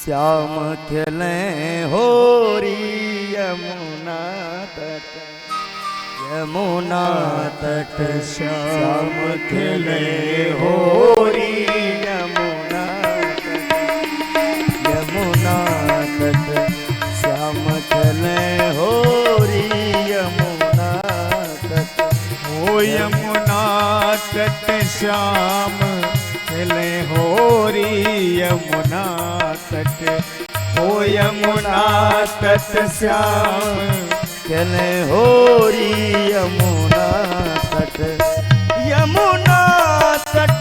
श्याम खेले होरी यमुना तट, यमुना तट श्याम खेले होरी यमुना तट, यमुना तट श्याम खेले होरी यमुना तट। ओ यमुना तट श्याम खेले होरी यमुना तट, ओ यमुना तट श्याम खेले होरी यमुना तट, यमुना तट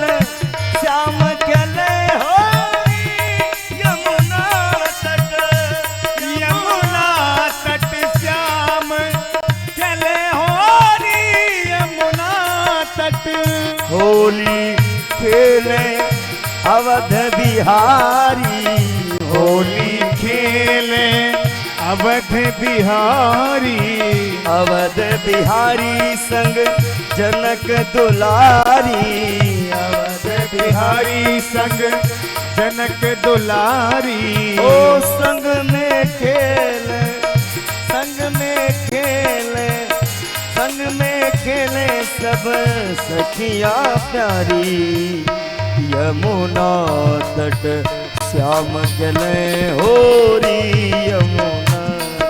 श्याम खेले होरी यमुना तट, यमुना तट श्याम खेले होरी यमुना तट। होली खेले अवध बिहारी, होली खेले अवध बिहारी, अवध बिहारी संग जनक दुलारी, अवध बिहारी संग जनक दुलारी। ओ संग में खेले, संग में खेले, संग में खेले सब सखिया प्यारी। यमुना तट श्याम खेले होरी यमुना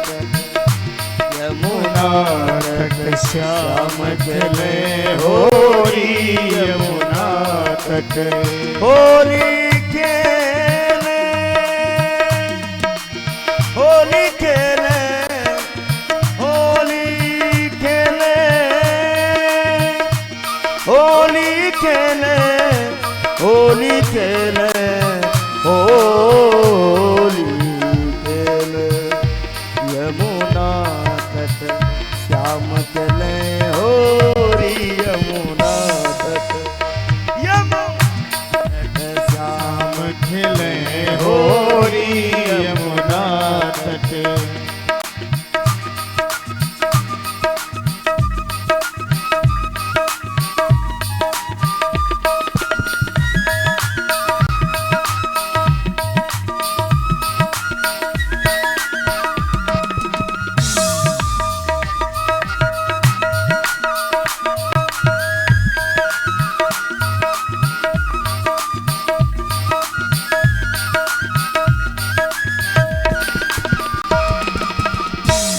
तट, यमुना तट श्याम खेले होरी यमुना तट। होली खेले, होली खेले, होली खेले, होली खेले, होली खेले, होली खेले, यमुना तट श्याम खेले होरी यमुना तट, यमुना तट श्याम खेले होरी यमुना तट।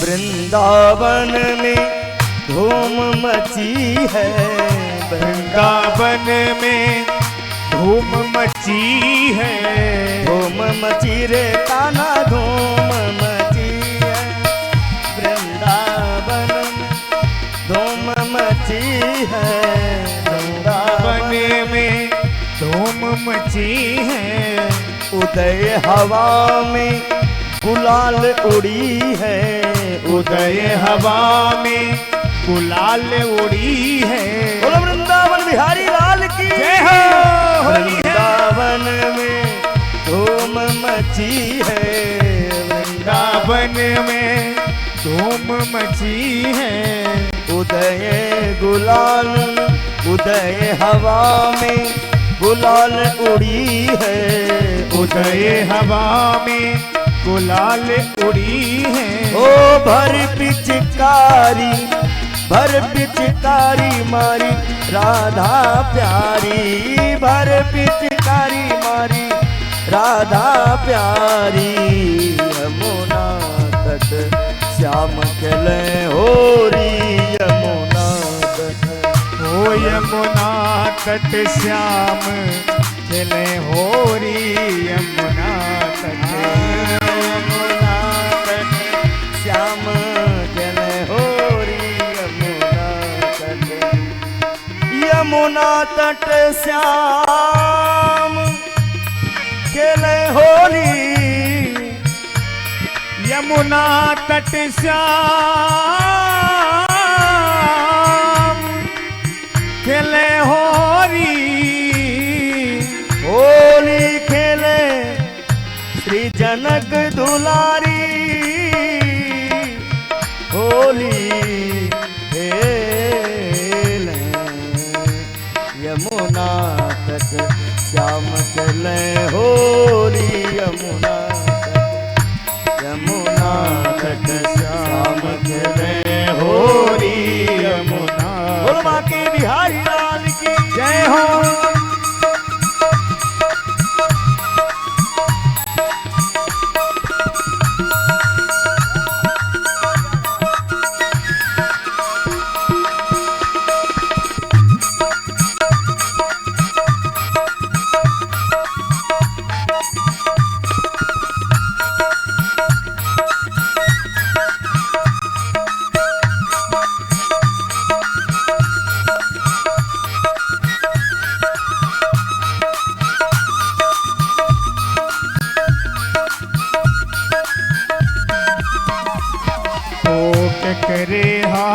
वृंदावन में धूम मची है, वृंदावन में धूम मची है, धूम मची रे कान्हा धूम मची है। वृंदावन में धूम मची है, वृंदावन में धूम मची है। उदय हवा में गुलाल उड़ी है, उदय हवा में गुलाल उड़ी है। बोलो वृंदावन बिहारी लाल की जय हो। वृंदावन में धूम मची है, वृंदावन में धूम मची है। उदय गुलाल, उदय हवा में गुलाल उड़ी है, उदय हवा में गुलाल उड़ी है। ओ भर पिचकारी, भर पिचकारी मारी राधा प्यारी, भर पिचकारी मारी राधा प्यारी। यमुना तट श्याम खेले होरी यमुना तट, ओ यमुना तट श्याम खेले होरी यमुना तट। यमुना तट श्याम खेले होरी यमुना तट, यमुना तट श्याम खेले होरी, यमुना तट श्याम खेले होरी, होली खेले श्री जनक दुलारी। होली खेले यमुना तट श्याम खेले होरी यमुना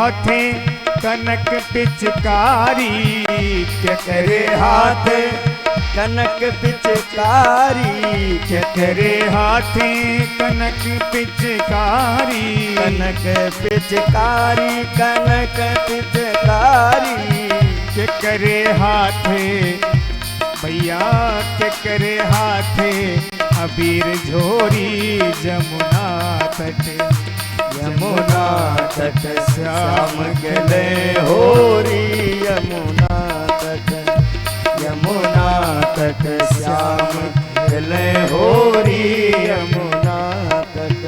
हाथे कनक पिचकारी के तेरे हाथ कनक पिचकारी के तेरे हाथे कनक पिचकारी कनक पिचकारी कनक पिचकारी के करे हाथे भैया के करे हाथे अबीर झोरी जमुना तट यमुना तट श्याम गले होरी यमुना तट यमुना तट श्याम गले होरी यमुना तट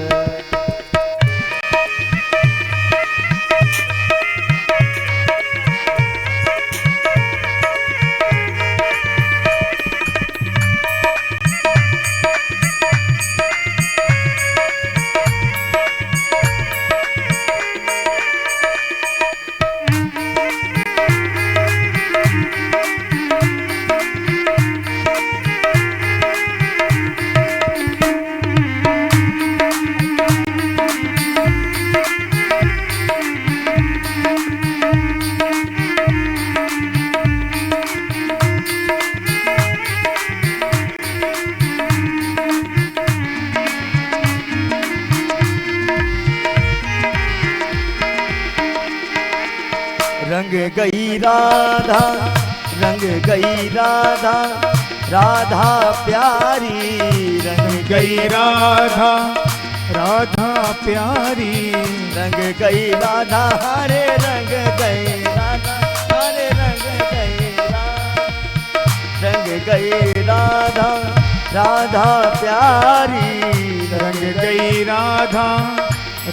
रंग गई राधा रंग गई राधा राधा प्यारी रंग गई राधा राधा प्यारी रंग गई राधा हरे रंग गई राधा हरे रंग गई रंग गई राधा राधा प्यारी रंग गई राधा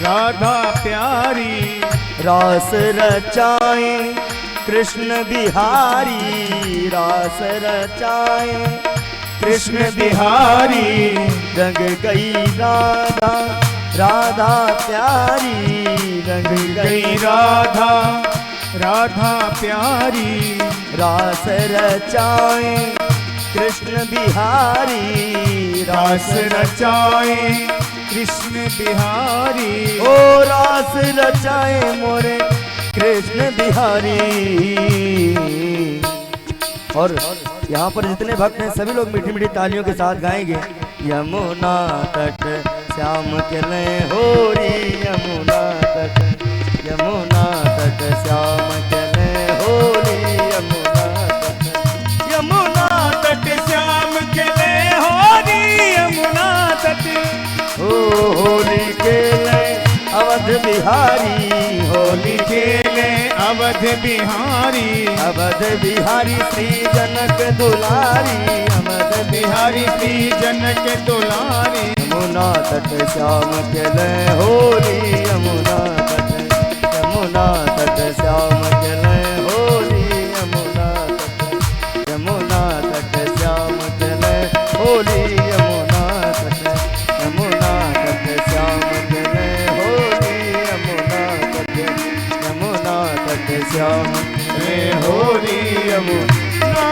राधा प्यारी रास रचाए कृष्ण बिहारी रास रचाए कृष्ण बिहारी रंग गई राधा राधा प्यारी रंग गई राधा राधा प्यारी रास रचाए कृष्ण बिहारी रास रचाए कृष्ण बिहारी ओ रास रचाए मोरे कृष्ण बिहारी। और यहाँ पर जितने भक्त हैं सभी लोग मीठी मीठी तालियों के साथ गाएंगे यमुना तट श्याम चले होरी यमुना तट यमुना तट श्याम चले होरी यमुना तट यमुना तट श्याम चले होरी यमुना तट ओ होली खेले अवध बिहारी होली खेले अवध बिहारी अवध बिहारी श्री जनक दुलारी अवध बिहारी श्री जनक दुलारी यमुना तट श्याम चले होली यमुना तट श्याम चले होली यमुना तट श्याम चले होली यमुना तट श्याम चले होली यमुना तट श्याम चले होली यमुना